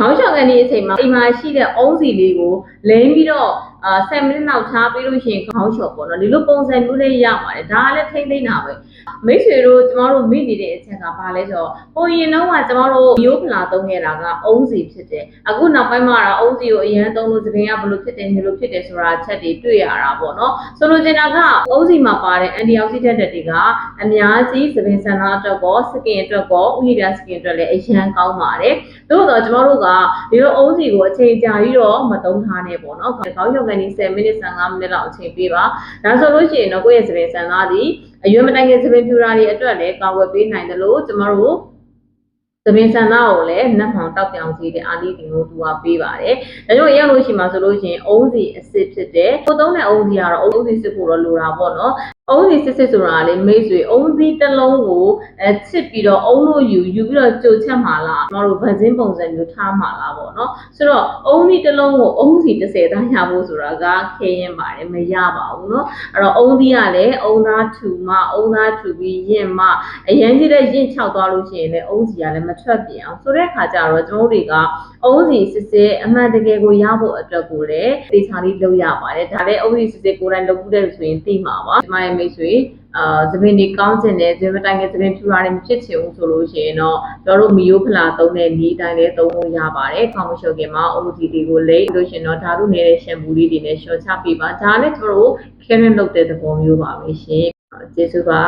ခေါင်းလျှော်ကန်ဒီအချိန်မှာအိမ်မှာရှိတဲ့အုံးစီလေးကိုလိမ့်ပြီးတော့10 မိနစ်လောက်ထားပြီးလို့ရှိရင်ခေါင်းလျှော်ပေါ့နော်ဒီလိုပုံစံမျိုးလေးရပါတယ်ဒါကလည်းထိမ့်သိမ့်တာပဲမိတ်ဆွေတို့ကျမတို့မိနေတဲ့အချက်ကဘာလဲဆိုတော့ဟိုရင်တော့ကကျမတို့မျိုးဖလာသုံးခဲ့တာကအုံးစီဖြစ်တယ်အခုနောက်ပိုင်းမှာတော့အုံးစီကိုအရင်သုံးလို့သပင်ကဘယ်လိုဖြစ်တယ်မျိုးလိုဖြစ်တယ်ဆိုတာချက်တွေတွေ့ရတာပေါ့နော်ဆိုလိုချင်တာကအုံးစီမှာပါတဲ့ antioxidant တွေကအများကြီးသပင်ဆန္ဒအတွက်ကောစကင်အတွက်ကောဥယျာဉ်စကင်အတွက်လည်းအရန်ကောင်းပါတယ်သို့တော့ကျမတို့ကဒီလိုအုံးစီကိုအချိန်ကြာပြီးတော့မသုံးထားနဲ့ပေါ့နော်ခေါင်းလျှော်ကန်ဒီ10 မိနစ်15 မိနစ်လောက်အချိန်ပေးပါဒါဆိုလို့ရှိရင်တော့ကိုယ့်ရဲ့သပင်ဆန္ဒသည်အရွယ်မတိုင်ခင်သပင်ဖြူတာတွေအတွက်လည်းကာကွယ်ပေးနိုင်တယ်လို့ကျမတို့သပင်ဆန္ဒကိုလည်းနတ်မှောင်တောက်ပြောင်စီတဲ့အာလီတင်ကိုသူကပေးပါတယ်။ဒါကြောင့်ရောက်လို့ရှိမှဆိုလို့ရှိရင်အုံးစီအစ်စ်ဖြစ်တယ်။ကိုသုံးတဲ့အုံးစီကတော့အုံးစီစစ်ဖို့တော့လိုတာပေါ့နော်။အုံးစီစစ်ဆိုတာလေမိတ်ဆွေအုံးစီတစ်လုံးကိုချစ်ပြီးတော့အုံးလို့ယူပြီးတော့ကြိုချက်မှာလားကျမတို့ဗန်စင်းပုံစံမျိုးထားမှာလားပေါ့နော်ဆိုတော့အုံးစီတစ်လုံးကိုအုံးစီ30သားရဖို့ဆိုတာကခဲရင်ပါတယ်မရပါဘူးเนาะအဲ့တော့အုံးစီကလည်းအုံးသားထူမှအုံးသားထူပြီးရင့်မှအရင်ကြီးတဲ့ရင့်ချောက်သွားလို့ရှိရင်လည်းအုံးစီကလည်းမထွက်ပြအောင်ဆိုတဲ့အခါကျတော့ကျွန်တော်တို့တွေကအုံးစီစစ်စစ်အမှန်တကယ်ကိုရဖို့အတွက်ကိုလည်းတေချာလေးလုပ်ရပါတယ်ဒါလည်းအုံးစီစစ်စစ်ကိုယ်တိုင်လုပ်ဖို့တဲ့ဆိုရင်သိမှာပါဒီမှာမိတ်ဆွေသပင်တွေကောင်းကျင်တယ်သပင်တိုင်ကသပင်ဖြူတာတွေမဖြစ်ချင်ဘူးဆိုလို့ရှိရင်တော့ကျွန်တော်တို့မီယိုဖလာသုံးတဲ့ဒီတိုင်းလည်းသုံးလို့ရပါတယ်ခေါင်းမလျှော်ခင်မှာအုံးစီတွေကိုလိမ့်လို့ရှိရင်တော့ဓာတုနေတဲ့ရှမ်ပူလေးတွေနဲ့လျှော်ချပေးပါဒါလည်းကျွန်တော်တို့ခဲရင်းလုပ်တဲ့သဘောမျိုးပါပဲရှင်ကျေးဇူးပါ